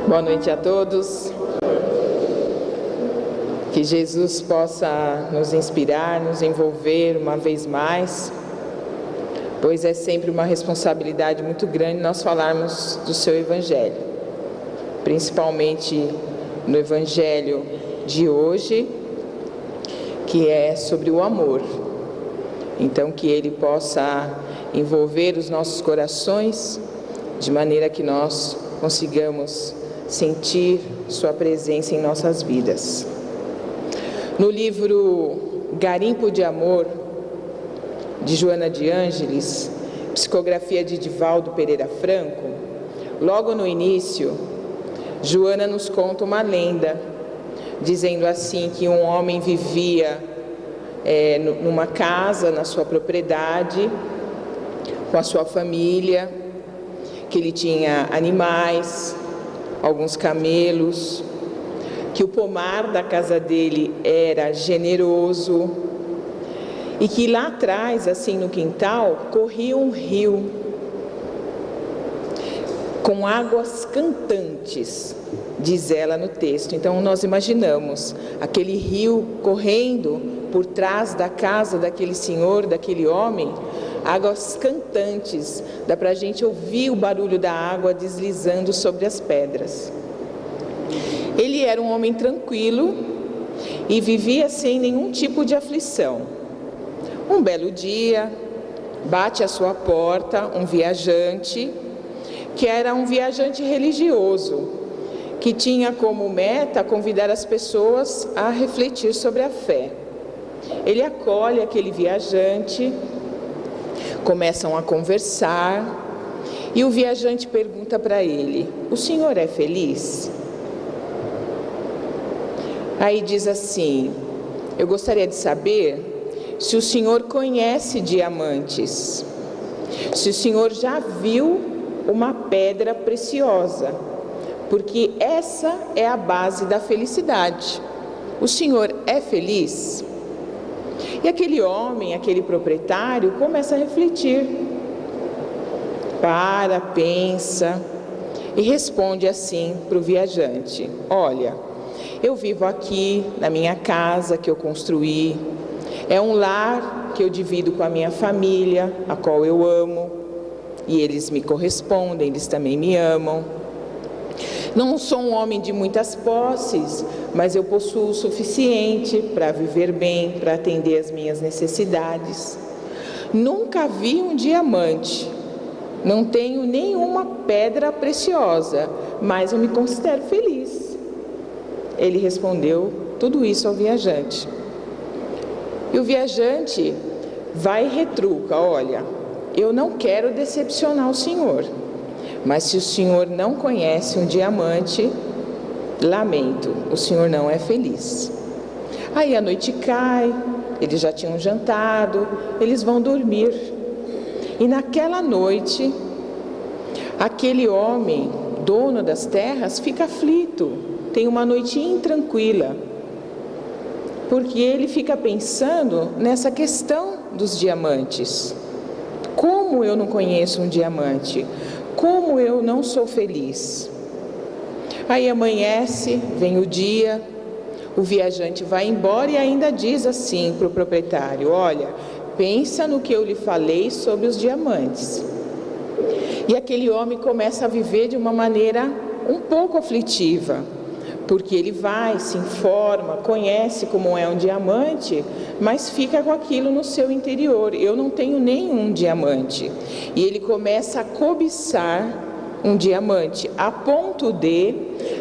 Boa noite a todos. Que Jesus possa nos inspirar, nos envolver uma vez mais, pois é sempre uma responsabilidade muito grande nós falarmos do seu Evangelho, principalmente no Evangelho de hoje, que é sobre o amor. Então, que Ele possa envolver os nossos corações, de maneira que nós consigamos sentir sua presença em nossas vidas. No livro Garimpo de Amor, de Joana de Ângeles, psicografia de Divaldo Pereira Franco, logo no início, Joana nos conta uma lenda, dizendo assim que um homem vivia numa casa, na sua propriedade, com a sua família, que ele tinha animais, alguns camelos, que o pomar da casa dele era generoso e que lá atrás, assim no quintal, corria um rio com águas cantantes, diz ela no texto. Então nós imaginamos aquele rio correndo por trás da casa daquele senhor, daquele homem, águas cantantes, dá para a gente ouvir o barulho da água deslizando sobre as pedras. Ele era um homem tranquilo e vivia sem nenhum tipo de aflição. Um belo dia, bate à sua porta um viajante, que era um viajante religioso, que tinha como meta convidar as pessoas a refletir sobre a fé. Ele acolhe aquele viajante, começam a conversar e o viajante pergunta para ele: "O senhor é feliz?" Aí diz assim: "Eu gostaria de saber se o senhor conhece diamantes, se o senhor já viu uma pedra preciosa, porque essa é a base da felicidade. O senhor é feliz?" E aquele homem, aquele proprietário, começa a refletir. Pensa e responde assim para o viajante: "Olha, eu vivo aqui na minha casa que eu construí. É um lar que eu divido com a minha família, a qual eu amo, e eles me correspondem, eles também me amam. Não sou um homem de muitas posses, mas eu possuo o suficiente para viver bem, para atender às minhas necessidades. Nunca vi um diamante, não tenho nenhuma pedra preciosa, mas eu me considero feliz." Ele respondeu tudo isso ao viajante. E o viajante vai e retruca: "Olha, eu não quero decepcionar o senhor, mas se o senhor não conhece um diamante, lamento, o senhor não é feliz." Aí a noite cai, eles já tinham jantado, eles vão dormir. E naquela noite, aquele homem, dono das terras, fica aflito, tem uma noite intranquila, porque ele fica pensando nessa questão dos diamantes. Como eu não conheço um diamante? Como eu não sou feliz? Aí amanhece, vem o dia, o viajante vai embora e ainda diz assim para o proprietário: "Olha, pensa no que eu lhe falei sobre os diamantes." E aquele homem começa a viver de uma maneira um pouco aflitiva, porque ele vai, se informa, conhece como é um diamante, mas fica com aquilo no seu interior: "Eu não tenho nenhum diamante." E ele começa a cobiçar um diamante, a ponto de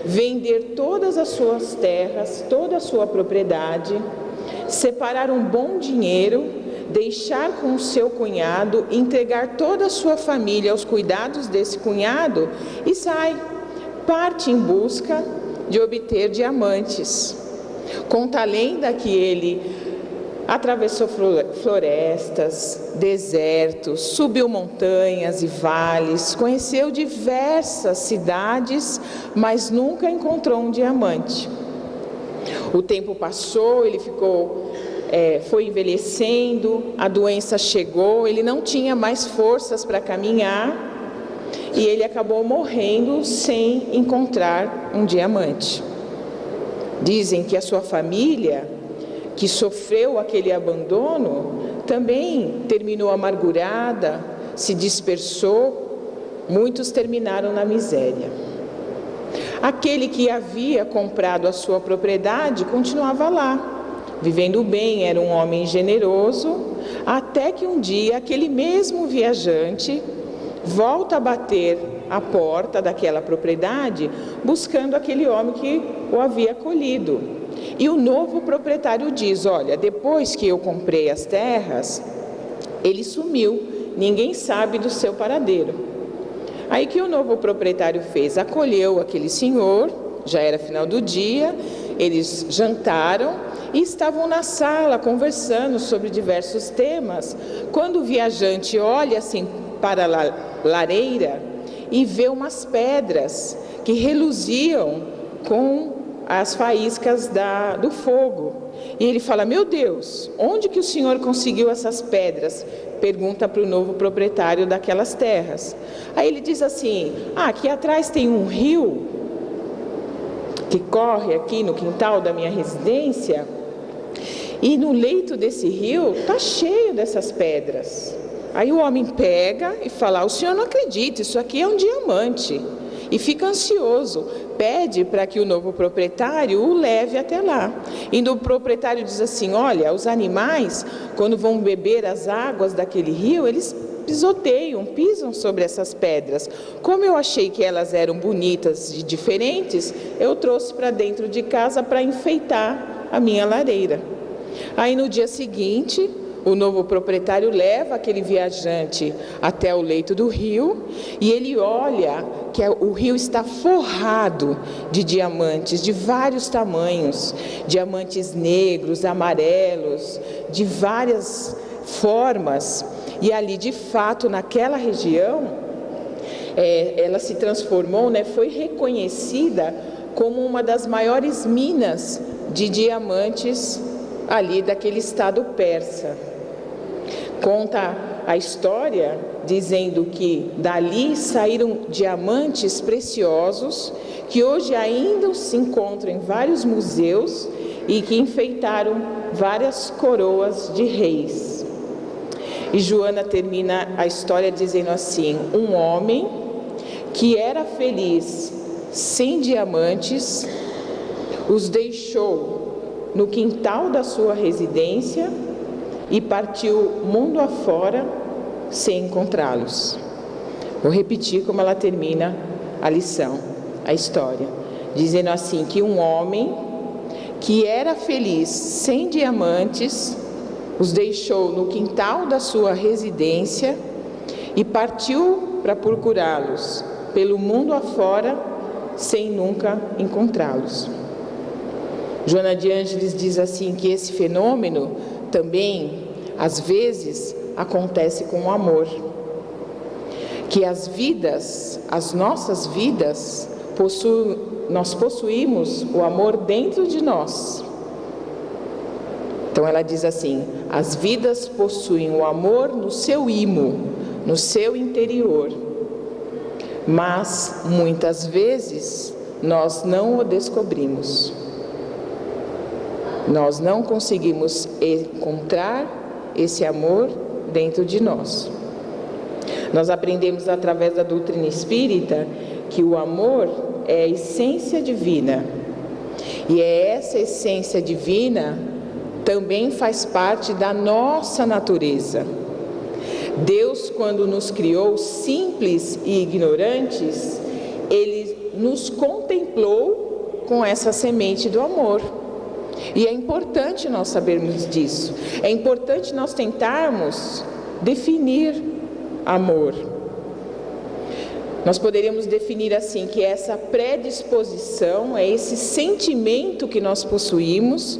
vender todas as suas terras, toda a sua propriedade, separar um bom dinheiro, deixar com o seu cunhado, entregar toda a sua família aos cuidados desse cunhado e parte em busca de obter diamantes. Conta a lenda que ele atravessou florestas, desertos, subiu montanhas e vales, conheceu diversas cidades, mas nunca encontrou um diamante. O tempo passou, ele foi envelhecendo, a doença chegou, ele não tinha mais forças para caminhar, e ele acabou morrendo sem encontrar um diamante. Dizem que a sua família, que sofreu aquele abandono, também terminou amargurada, se dispersou, muitos terminaram na miséria. Aquele que havia comprado a sua propriedade continuava lá, vivendo bem, era um homem generoso, até que um dia aquele mesmo viajante volta a bater a porta daquela propriedade, buscando aquele homem que o havia acolhido. E o novo proprietário diz: olha, depois que eu comprei as terras, ele sumiu, ninguém sabe do seu paradeiro. Aí que o novo proprietário fez? Acolheu aquele senhor, já era final do dia, eles jantaram e estavam na sala conversando sobre diversos temas, quando o viajante olha assim para a lareira e vê umas pedras que reluziam com as faíscas do fogo. E ele fala: meu Deus, onde que o senhor conseguiu essas pedras? Pergunta para o novo proprietário daquelas terras. Aí ele diz assim: aqui atrás tem um rio que corre aqui no quintal da minha residência, e no leito desse rio está cheio dessas pedras. Aí o homem pega e fala: o senhor não acredita, isso aqui é um diamante. E fica ansioso, pede para que o novo proprietário o leve até lá. E o proprietário diz assim: olha, os animais, quando vão beber as águas daquele rio, eles pisam sobre essas pedras. Como eu achei que elas eram bonitas e diferentes, eu trouxe para dentro de casa para enfeitar a minha lareira. Aí no dia seguinte, o novo proprietário leva aquele viajante até o leito do rio e ele olha que o rio está forrado de diamantes de vários tamanhos, diamantes negros, amarelos, de várias formas. E ali, de fato, naquela região, ela se transformou, foi reconhecida como uma das maiores minas de diamantes ali daquele estado persa. Conta a história dizendo que dali saíram diamantes preciosos que hoje ainda se encontram em vários museus e que enfeitaram várias coroas de reis. E Joana termina a história dizendo assim: um homem que era feliz sem diamantes os deixou no quintal da sua residência e partiu mundo afora sem encontrá-los. Vou repetir como ela termina a lição, a história, dizendo assim: que um homem que era feliz sem diamantes os deixou no quintal da sua residência e partiu para procurá-los pelo mundo afora sem nunca encontrá-los. Joana de Ângeles diz assim que esse fenômeno também, às vezes, acontece com o amor. Que as nossas vidas, nós possuímos o amor dentro de nós. Então ela diz assim: as vidas possuem o amor no seu imo, no seu interior. Mas, muitas vezes, nós não o descobrimos. Nós não conseguimos encontrar esse amor dentro de nós. Nós aprendemos através da doutrina espírita que o amor é a essência divina. E essa essência divina também faz parte da nossa natureza. Deus, quando nos criou simples e ignorantes, Ele nos contemplou com essa semente do amor. E é importante nós sabermos disso. É importante nós tentarmos definir amor. Nós poderíamos definir assim, que essa predisposição é esse sentimento que nós possuímos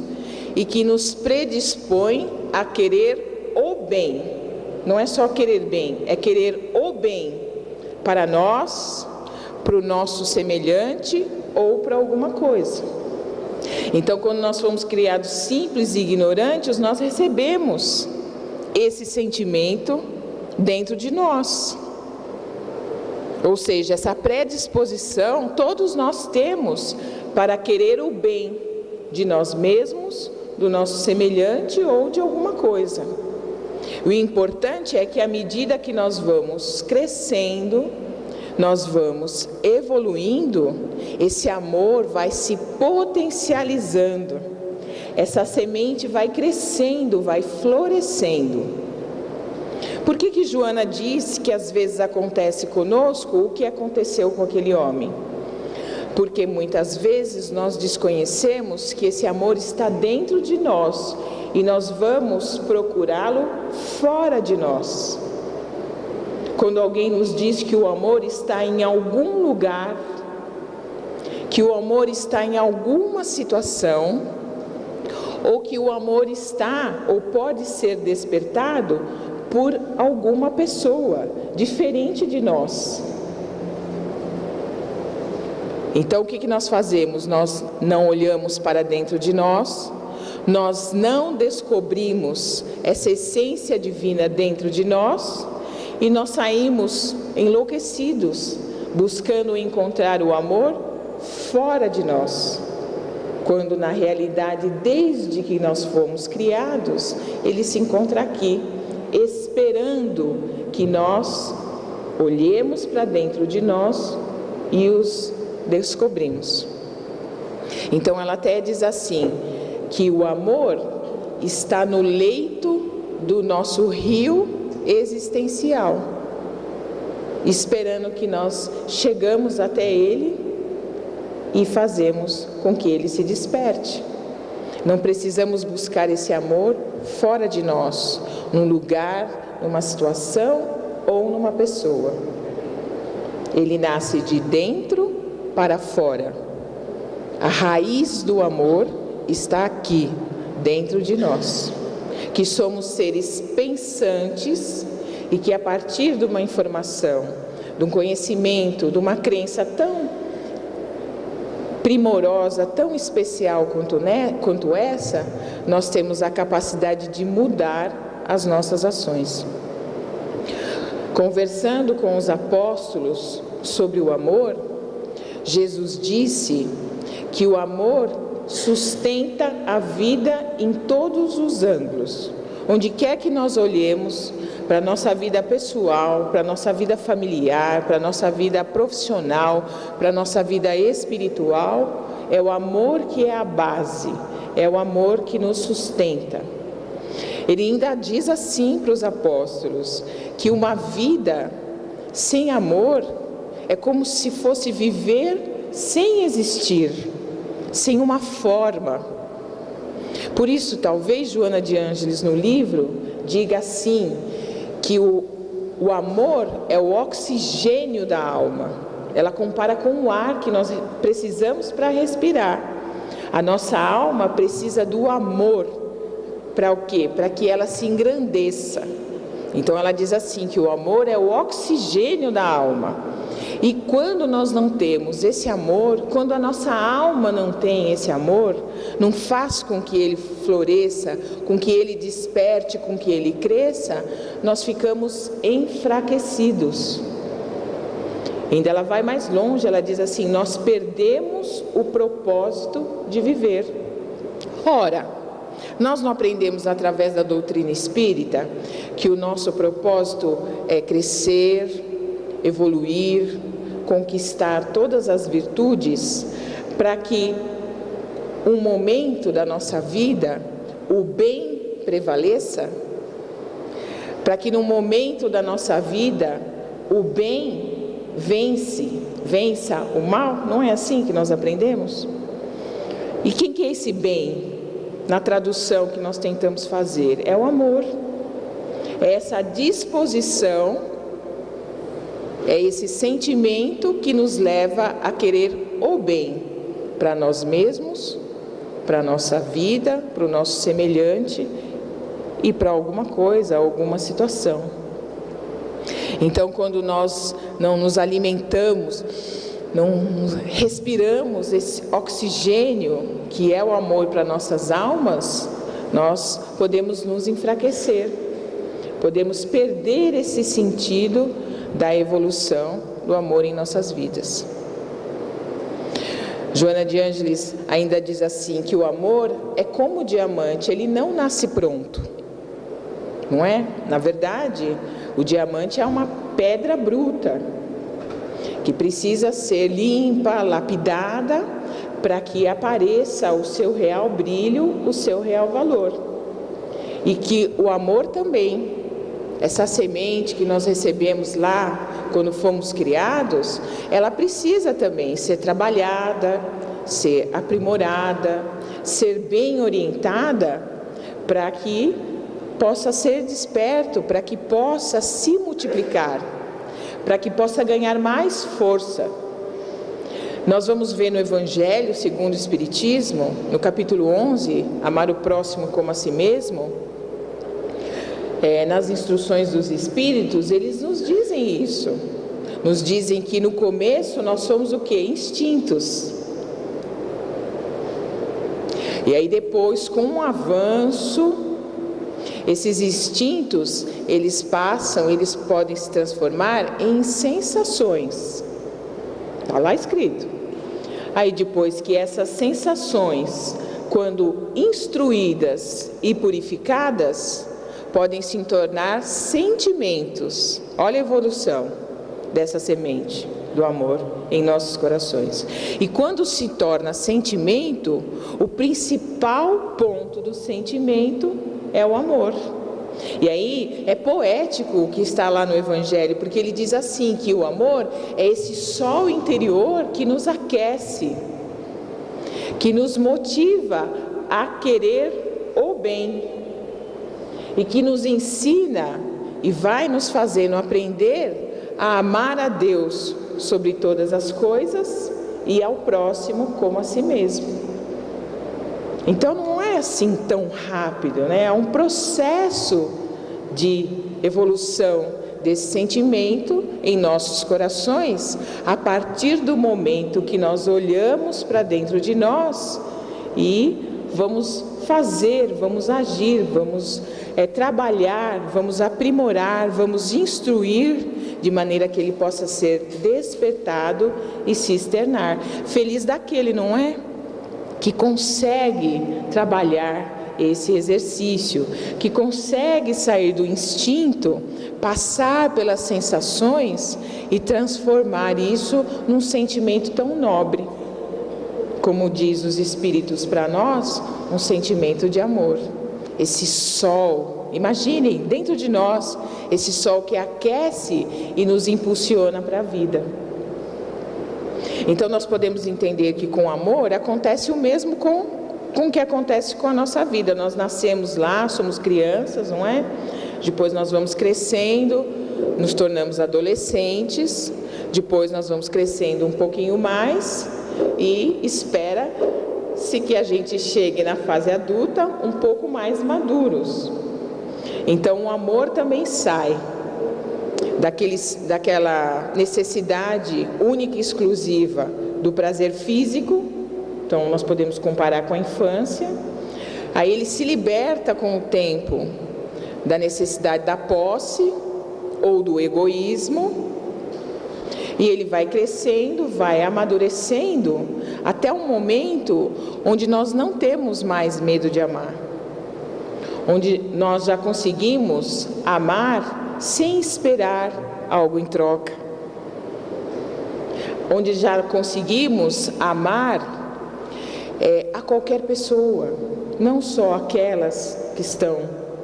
e que nos predispõe a querer o bem. Não é só querer bem, é querer o bem para nós, para o nosso semelhante ou para alguma coisa. Então, quando nós fomos criados simples e ignorantes, nós recebemos esse sentimento dentro de nós. Ou seja, essa predisposição todos nós temos para querer o bem de nós mesmos, do nosso semelhante ou de alguma coisa. O importante é que à medida que nós vamos crescendo, nós vamos evoluindo, esse amor vai se potencializando, essa semente vai crescendo, vai florescendo. Por que Joana disse que às vezes acontece conosco o que aconteceu com aquele homem? Porque muitas vezes nós desconhecemos que esse amor está dentro de nós e nós vamos procurá-lo fora de nós. Quando alguém nos diz que o amor está em algum lugar, que o amor está em alguma situação, ou que o amor está ou pode ser despertado por alguma pessoa diferente de nós. Então o que nós fazemos? Nós não olhamos para dentro de nós, nós não descobrimos essa essência divina dentro de nós e nós saímos enlouquecidos, buscando encontrar o amor fora de nós. Quando na realidade, desde que nós fomos criados, ele se encontra aqui, esperando que nós olhemos para dentro de nós e os descobrimos. Então ela até diz assim, que o amor está no leito do nosso rio existencial, esperando que nós chegamos até ele e fazemos com que ele se desperte. Não precisamos buscar esse amor fora de nós, num lugar, numa situação ou numa pessoa. Ele nasce de dentro para fora. A raiz do amor está aqui, dentro de nós, que somos seres pensantes e que a partir de uma informação, de um conhecimento, de uma crença tão primorosa, tão especial quanto essa, nós temos a capacidade de mudar as nossas ações. Conversando com os apóstolos sobre o amor, Jesus disse que o amor sustenta a vida em todos os ângulos. Onde quer que nós olhemos, para a nossa vida pessoal, para a nossa vida familiar, para a nossa vida profissional, para a nossa vida espiritual, é o amor que é a base, é o amor que nos sustenta. Ele ainda diz assim para os apóstolos, que uma vida sem amor é como se fosse viver sem existir, sem uma forma. Por isso, talvez Joana de Ângeles no livro diga assim, que o amor é o oxigênio da alma. Ela compara com o ar que nós precisamos para respirar. A nossa alma precisa do amor. Para o quê? Para que ela se engrandeça. Então ela diz assim, que o amor é o oxigênio da alma. E quando nós não temos esse amor, quando a nossa alma não tem esse amor, não faz com que ele floresça, com que ele desperte, com que ele cresça, nós ficamos enfraquecidos. Ainda ela vai mais longe, ela diz assim, nós perdemos o propósito de viver. Ora, nós não aprendemos através da doutrina espírita que o nosso propósito é crescer, evoluir, conquistar todas as virtudes, para que um momento da nossa vida o bem prevaleça, para que no momento da nossa vida o bem vença o mal? Não é assim que nós aprendemos? E quem que é esse bem? Na tradução que nós tentamos fazer, é o amor, é essa disposição, é esse sentimento que nos leva a querer o bem para nós mesmos, para a nossa vida, para o nosso semelhante e para alguma coisa, alguma situação. Então, quando nós não nos alimentamos, não respiramos esse oxigênio que é o amor para nossas almas, nós podemos nos enfraquecer, podemos perder esse sentido da evolução, do amor em nossas vidas. Joana de Ângeles ainda diz assim, que o amor é como o diamante, ele não nasce pronto, não é? Na verdade, o diamante é uma pedra bruta, que precisa ser limpa, lapidada, para que apareça o seu real brilho, o seu real valor. E que o amor também, essa semente que nós recebemos lá, quando fomos criados, ela precisa também ser trabalhada, ser aprimorada, ser bem orientada, para que possa ser desperto, para que possa se multiplicar, para que possa ganhar mais força. Nós vamos ver no Evangelho segundo o Espiritismo, no capítulo 11, amar o próximo como a si mesmo, nas instruções dos Espíritos, eles nos dizem isso. Nos dizem que no começo nós somos o quê? Instintos. E aí depois, com o avanço, esses instintos, eles podem se transformar em sensações. Está lá escrito. Aí depois que essas sensações, quando instruídas e purificadas, podem se tornar sentimentos. Olha a evolução dessa semente do amor em nossos corações. E quando se torna sentimento, o principal ponto do sentimento é o amor. E aí é poético o que está lá no Evangelho, porque ele diz assim, que o amor é esse sol interior que nos aquece, que nos motiva a querer o bem, e que nos ensina e vai nos fazendo aprender a amar a Deus sobre todas as coisas e ao próximo como a si mesmo. Então não é assim tão rápido, né? É um processo de evolução desse sentimento em nossos corações, a partir do momento que nós olhamos para dentro de nós e vamos fazer, vamos agir, vamos trabalhar, vamos aprimorar, vamos instruir de maneira que ele possa ser despertado e se externar. Feliz daquele, não é? Que consegue trabalhar esse exercício, que consegue sair do instinto, passar pelas sensações e transformar isso num sentimento tão nobre, como diz os Espíritos para nós, um sentimento de amor. Esse sol, imaginem, dentro de nós, esse sol que aquece e nos impulsiona para a vida. Então nós podemos entender que com amor acontece o mesmo com o que acontece com a nossa vida. Nós nascemos lá, somos crianças, não é? Depois nós vamos crescendo, nos tornamos adolescentes, depois nós vamos crescendo um pouquinho mais e espera-se que a gente chegue na fase adulta um pouco mais maduros. Então o amor também sai daquela necessidade única e exclusiva do prazer físico. Então nós podemos comparar com a infância. Aí ele se liberta com o tempo da necessidade da posse ou do egoísmo, e ele vai crescendo, vai amadurecendo até um momento onde nós não temos mais medo de amar, onde nós já conseguimos amar sem esperar algo em troca, onde já conseguimos amar a qualquer pessoa, não só aquelas que estão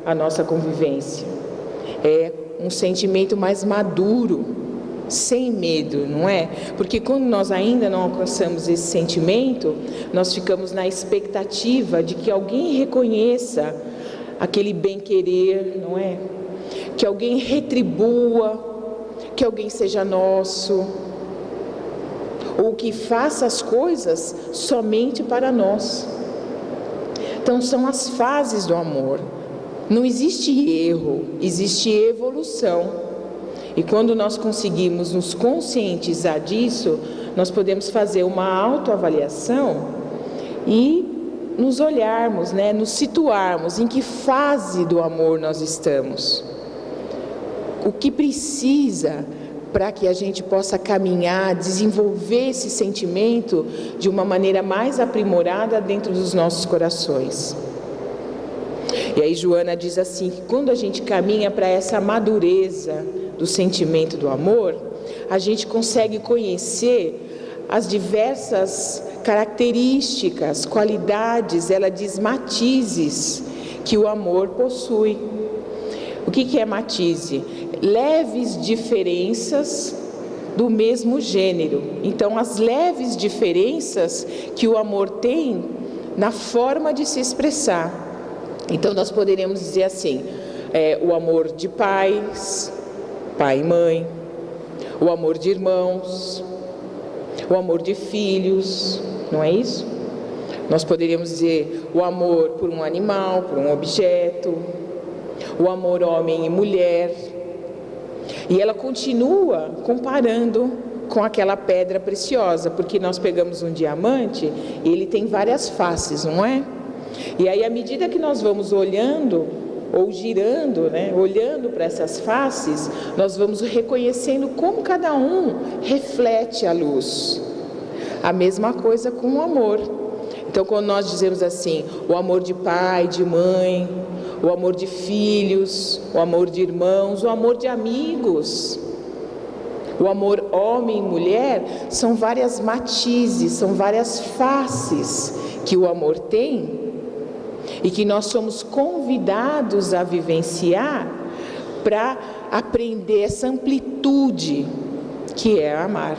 à nossa convivência. É um sentimento mais maduro, sem medo, não é? Porque quando nós ainda não alcançamos esse sentimento, nós ficamos na expectativa de que alguém reconheça aquele bem-querer, não é? Que alguém retribua, que alguém seja nosso, ou que faça as coisas somente para nós. Então são as fases do amor. Não existe erro, existe evolução. E quando nós conseguimos nos conscientizar disso, nós podemos fazer uma autoavaliação e nos olharmos, né, nos situarmos em que fase do amor nós estamos. O que precisa para que a gente possa caminhar, desenvolver esse sentimento de uma maneira mais aprimorada dentro dos nossos corações. E aí Joana diz assim, que quando a gente caminha para essa madureza do sentimento do amor, a gente consegue conhecer as diversas características, qualidades, ela diz matizes, que o amor possui. O que é matize? Leves diferenças do mesmo gênero. Então, as leves diferenças que o amor tem na forma de se expressar. Então, nós poderíamos dizer assim, o amor de pais, pai e mãe, o amor de irmãos, o amor de filhos, não é isso? Nós poderíamos dizer o amor por um animal, por um objeto, o amor homem e mulher. E ela continua comparando com aquela pedra preciosa, porque nós pegamos um diamante e ele tem várias faces, não é? E aí, à medida que nós vamos olhando ou girando, olhando para essas faces, nós vamos reconhecendo como cada um reflete a luz. A mesma coisa com o amor. Então, quando nós dizemos assim, o amor de pai, de mãe, o amor de filhos, o amor de irmãos, o amor de amigos, o amor homem e mulher, são várias matizes, são várias faces que o amor tem e que nós somos convidados a vivenciar para aprender essa amplitude que é amar.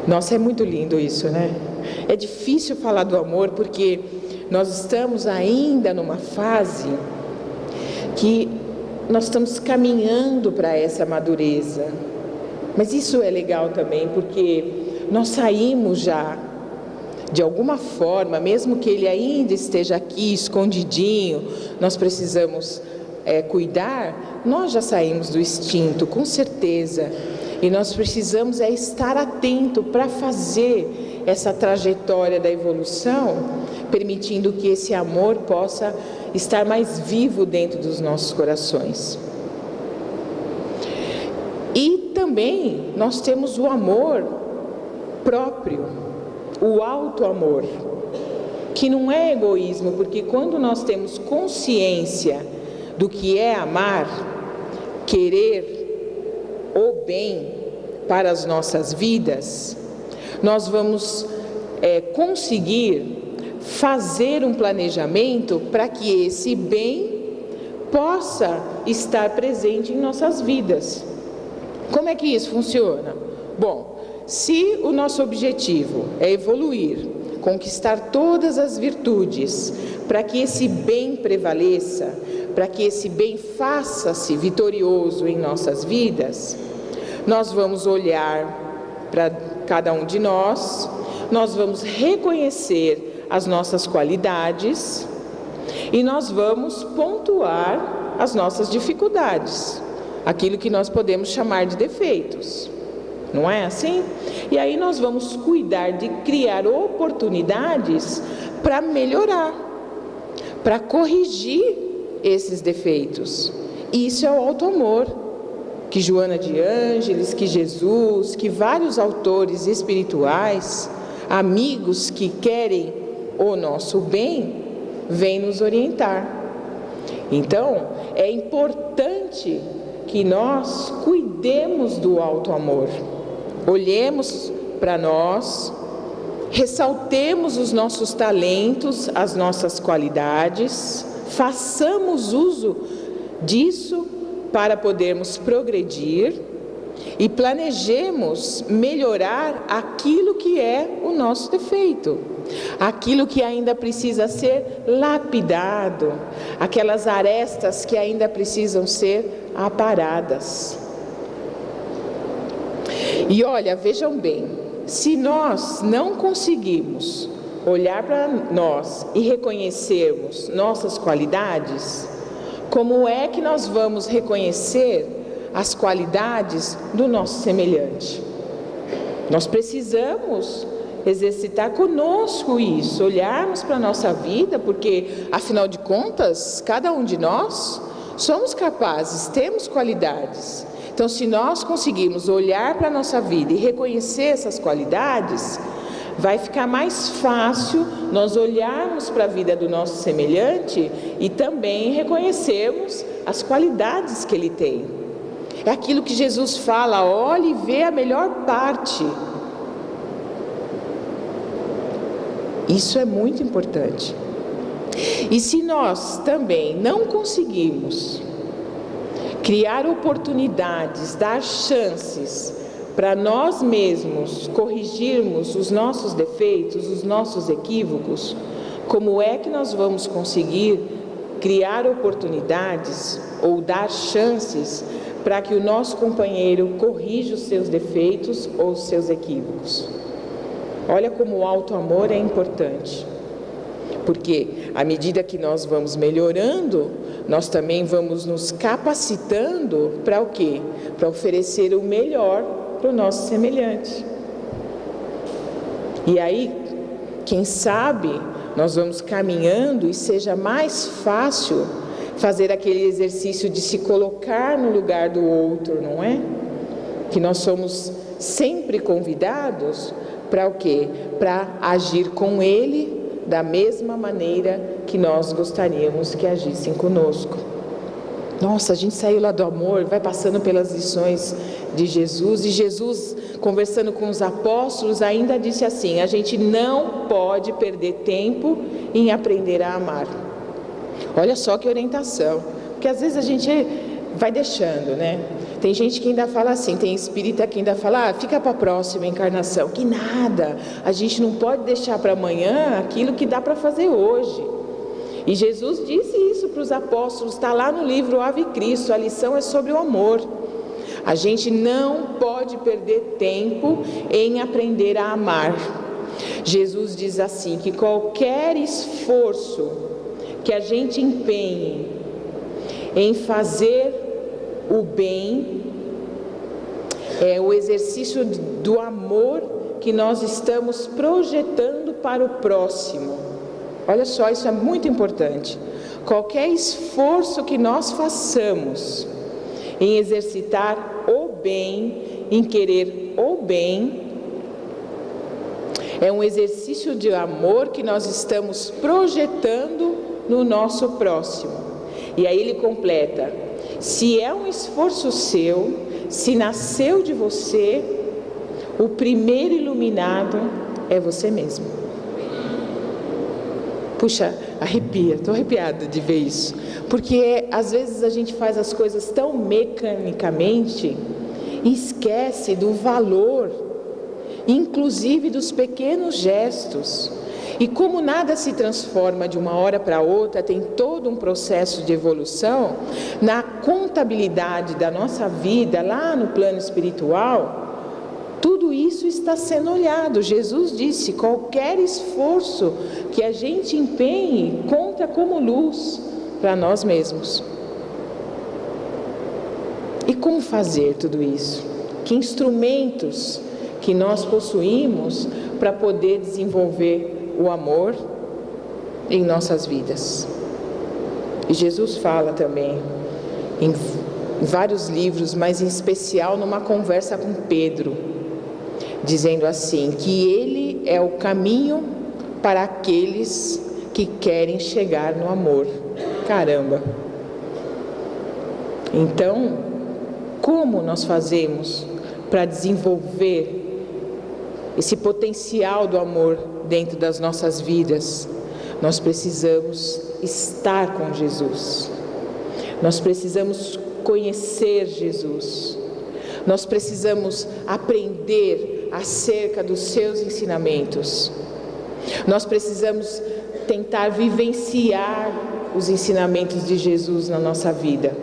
Nossa, é muito lindo isso, né? É difícil falar do amor porque nós estamos ainda numa fase que nós estamos caminhando para essa madureza. Mas isso é legal também porque nós saímos já, de alguma forma, mesmo que ele ainda esteja aqui escondidinho, nós precisamos cuidar, nós já saímos do instinto, com certeza. E nós precisamos estar atento para fazer essa trajetória da evolução, permitindo que esse amor possa estar mais vivo dentro dos nossos corações. E também nós temos o amor próprio, o auto-amor, que não é egoísmo, porque quando nós temos consciência do que é amar, querer o bem para as nossas vidas, nós vamos conseguir fazer um planejamento para que esse bem possa estar presente em nossas vidas. Como é que isso funciona? Bom, se o nosso objetivo é evoluir, conquistar todas as virtudes, para que esse bem prevaleça, para que esse bem faça-se vitorioso em nossas vidas, nós vamos olhar para cada um de nós, nós vamos reconhecer as nossas qualidades e nós vamos pontuar as nossas dificuldades, aquilo que nós podemos chamar de defeitos. Não é assim? E aí nós vamos cuidar de criar oportunidades para melhorar, para corrigir esses defeitos. Isso é o auto-amor, que Joana de Ângeles, que Jesus, que vários autores espirituais, amigos que querem o nosso bem, vêm nos orientar. Então, é importante que nós cuidemos do auto-amor. Olhemos para nós, ressaltemos os nossos talentos, as nossas qualidades, façamos uso disso para podermos progredir e planejemos melhorar aquilo que é o nosso defeito, aquilo que ainda precisa ser lapidado, aquelas arestas que ainda precisam ser aparadas. E olha, vejam bem, se nós não conseguimos olhar para nós e reconhecermos nossas qualidades, como é que nós vamos reconhecer as qualidades do nosso semelhante? Nós precisamos exercitar conosco isso, olharmos para a nossa vida, porque, afinal de contas, cada um de nós somos capazes, temos qualidades. Então, se nós conseguirmos olhar para a nossa vida e reconhecer essas qualidades, vai ficar mais fácil nós olharmos para a vida do nosso semelhante e também reconhecermos as qualidades que ele tem. É aquilo que Jesus fala: olhe e vê a melhor parte. Isso é muito importante. E se nós também não conseguirmos criar oportunidades, dar chances para nós mesmos corrigirmos os nossos defeitos, os nossos equívocos, como é que nós vamos conseguir criar oportunidades ou dar chances para que o nosso companheiro corrija os seus defeitos ou os seus equívocos? Olha como o alto amor é importante. Porque à medida que nós vamos melhorando, nós também vamos nos capacitando para o quê? Para oferecer o melhor para o nosso semelhante. E aí, quem sabe, nós vamos caminhando e seja mais fácil fazer aquele exercício de se colocar no lugar do outro, não é? Que nós somos sempre convidados para o quê? Para agir com ele da mesma maneira que nós gostaríamos que agissem conosco. Nossa, a gente saiu lá do amor, vai passando pelas lições de Jesus, e Jesus, conversando com os apóstolos, ainda disse assim: a gente não pode perder tempo em aprender a amar. Olha só que orientação, porque às vezes a gente vai deixando, né? Tem gente que ainda fala assim, tem espírita que ainda fala: fica para a próxima encarnação. Que nada, a gente não pode deixar para amanhã aquilo que dá para fazer hoje. E Jesus disse isso para os apóstolos, está lá no livro Ave Cristo, a lição é sobre o amor. A gente não pode perder tempo em aprender a amar. Jesus diz assim, que qualquer esforço que a gente empenhe em fazer o bem é o exercício do amor que nós estamos projetando para o próximo. Olha só, isso é muito importante. Qualquer esforço que nós façamos em exercitar o bem, em querer o bem, é um exercício de amor que nós estamos projetando no nosso próximo. E aí ele completa: se é um esforço seu, se nasceu de você, o primeiro iluminado é você mesmo. Puxa, arrepia, estou arrepiada de ver isso, porque às vezes a gente faz as coisas tão mecanicamente e esquece do valor, inclusive dos pequenos gestos. E como nada se transforma de uma hora para outra, tem todo um processo de evolução, na contabilidade da nossa vida, lá no plano espiritual, tudo isso está sendo olhado. Jesus disse: qualquer esforço que a gente empenhe conta como luz para nós mesmos. E como fazer tudo isso? Que instrumentos que nós possuímos para poder desenvolver o amor em nossas vidas? E Jesus fala também em vários livros, mas em especial numa conversa com Pedro, dizendo assim, que ele é o caminho para aqueles que querem chegar no amor. Caramba! Então, como nós fazemos para desenvolver esse potencial do amor dentro das nossas vidas? Nós precisamos estar com Jesus. Nós precisamos conhecer Jesus. Nós precisamos aprender acerca dos seus ensinamentos. Nós precisamos tentar vivenciar os ensinamentos de Jesus na nossa vida.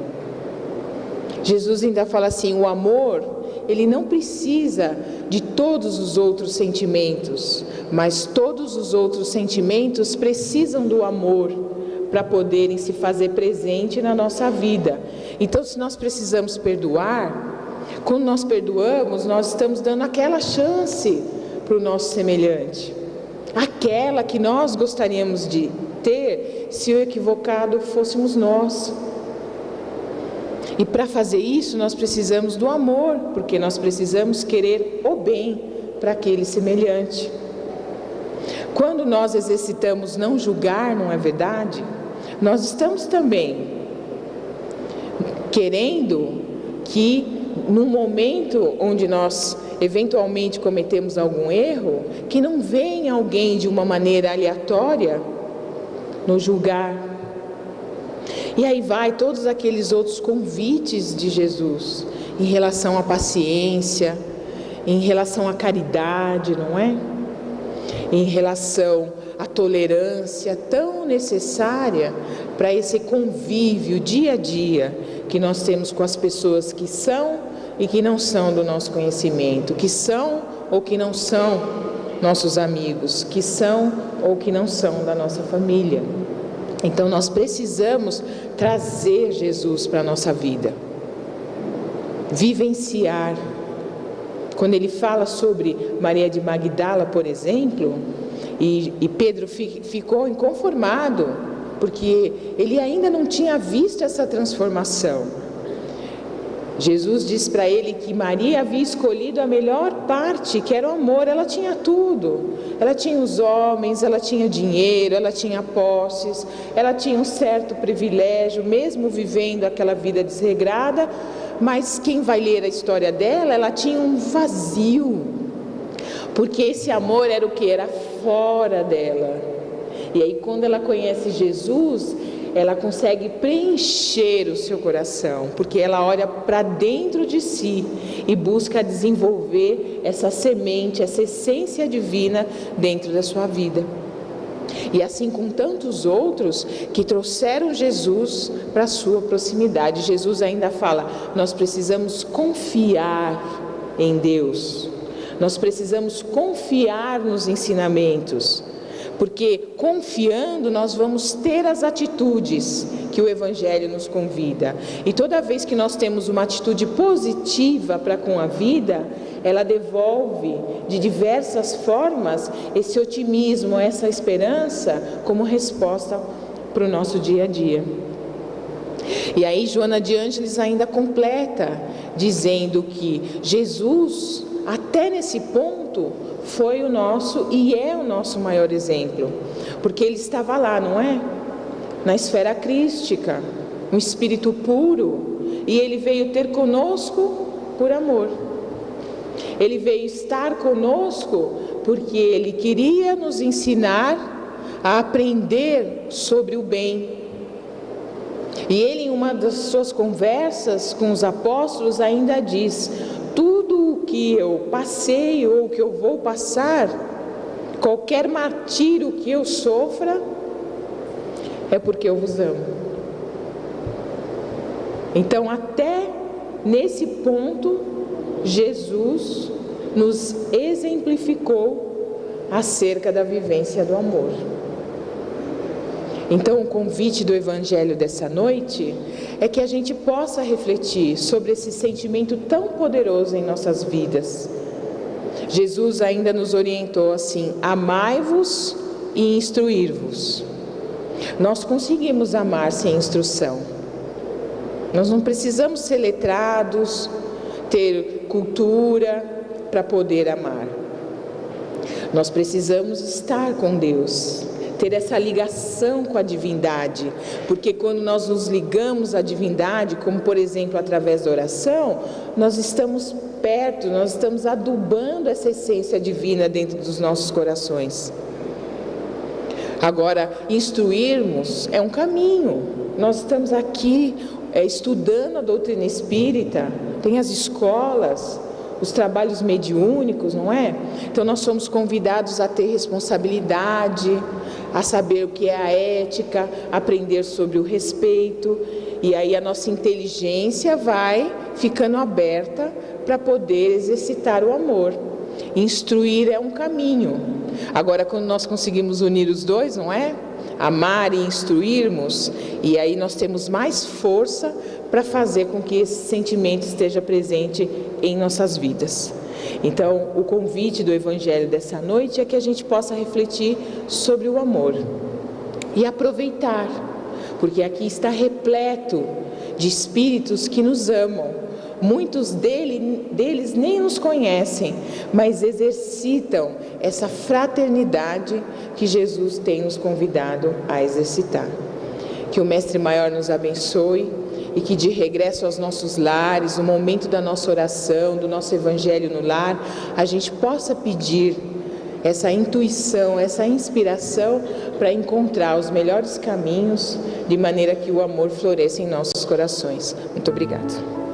Jesus ainda fala assim: o amor, ele não precisa de todos os outros sentimentos, mas todos os outros sentimentos precisam do amor para poderem se fazer presente na nossa vida. Então, se nós precisamos perdoar, quando nós perdoamos, nós estamos dando aquela chance para o nosso semelhante, aquela que nós gostaríamos de ter se o equivocado fôssemos nós. E para fazer isso, nós precisamos do amor, porque nós precisamos querer o bem para aquele semelhante. Quando nós exercitamos não julgar, não é verdade? Nós estamos também querendo que, no momento onde nós eventualmente cometemos algum erro, que não venha alguém de uma maneira aleatória nos julgar. E aí vai todos aqueles outros convites de Jesus em relação à paciência, em relação à caridade, não é? Em relação à tolerância tão necessária para esse convívio dia a dia que nós temos com as pessoas que são e que não são do nosso conhecimento, que são ou que não são nossos amigos, que são ou que não são da nossa família. Então nós precisamos trazer Jesus para a nossa vida, vivenciar. Quando ele fala sobre Maria de Magdala, por exemplo, e Pedro ficou inconformado, porque ele ainda não tinha visto essa transformação. Jesus diz para ele que Maria havia escolhido a melhor parte, que era o amor. Ela tinha tudo, ela tinha os homens, ela tinha dinheiro, ela tinha posses, ela tinha um certo privilégio, mesmo vivendo aquela vida desregrada. Mas quem vai ler a história dela, ela tinha um vazio, porque esse amor era o que? Era fora dela. E aí quando ela conhece Jesus, ela consegue preencher o seu coração, porque ela olha para dentro de si e busca desenvolver essa semente, essa essência divina dentro da sua vida. E assim com tantos outros que trouxeram Jesus para a sua proximidade. Jesus ainda fala, nós precisamos confiar em Deus, nós precisamos confiar nos ensinamentos, porque confiando nós vamos ter as atitudes que o Evangelho nos convida. E toda vez que nós temos uma atitude positiva para com a vida, ela devolve de diversas formas esse otimismo, essa esperança como resposta para o nosso dia a dia. E aí Joana de Ângeles ainda completa, dizendo que Jesus, até nesse ponto, foi o nosso e é o nosso maior exemplo, porque ele estava lá, não é? Na esfera crística, um espírito puro, e ele veio ter conosco por amor. Ele veio estar conosco porque ele queria nos ensinar a aprender sobre o bem. E ele, em uma das suas conversas com os apóstolos, ainda diz: tudo o que eu passei ou o que eu vou passar, qualquer martírio que eu sofra, é porque eu vos amo. Então, até nesse ponto, Jesus nos exemplificou acerca da vivência do amor. Então, o convite do Evangelho dessa noite é que a gente possa refletir sobre esse sentimento tão poderoso em nossas vidas. Jesus ainda nos orientou assim: amai-vos e instruir-vos. Nós conseguimos amar sem instrução. Nós não precisamos ser letrados, ter cultura para poder amar. Nós precisamos estar com Deus, ter essa ligação com a divindade, porque quando nós nos ligamos à divindade, como por exemplo através da oração, nós estamos perto, nós estamos adubando essa essência divina dentro dos nossos corações. Agora, instruirmos é um caminho. Nós estamos aqui estudando a doutrina espírita, tem as escolas, os trabalhos mediúnicos, não é? Então nós somos convidados a ter responsabilidade, a saber o que é a ética, aprender sobre o respeito, e aí a nossa inteligência vai ficando aberta para poder exercitar o amor. Instruir é um caminho. Agora, quando nós conseguimos unir os dois, não é? Amar e instruirmos, e aí nós temos mais força para fazer com que esse sentimento esteja presente em nossas vidas. Então, o convite do Evangelho dessa noite é que a gente possa refletir sobre o amor e aproveitar, porque aqui está repleto de espíritos que nos amam. Muitos deles nem nos conhecem, mas exercitam essa fraternidade que Jesus tem nos convidado a exercitar. Que o Mestre Maior nos abençoe e que de regresso aos nossos lares, no momento da nossa oração, do nosso Evangelho no lar, a gente possa pedir essa intuição, essa inspiração para encontrar os melhores caminhos, de maneira que o amor floresça em nossos corações. Muito obrigada.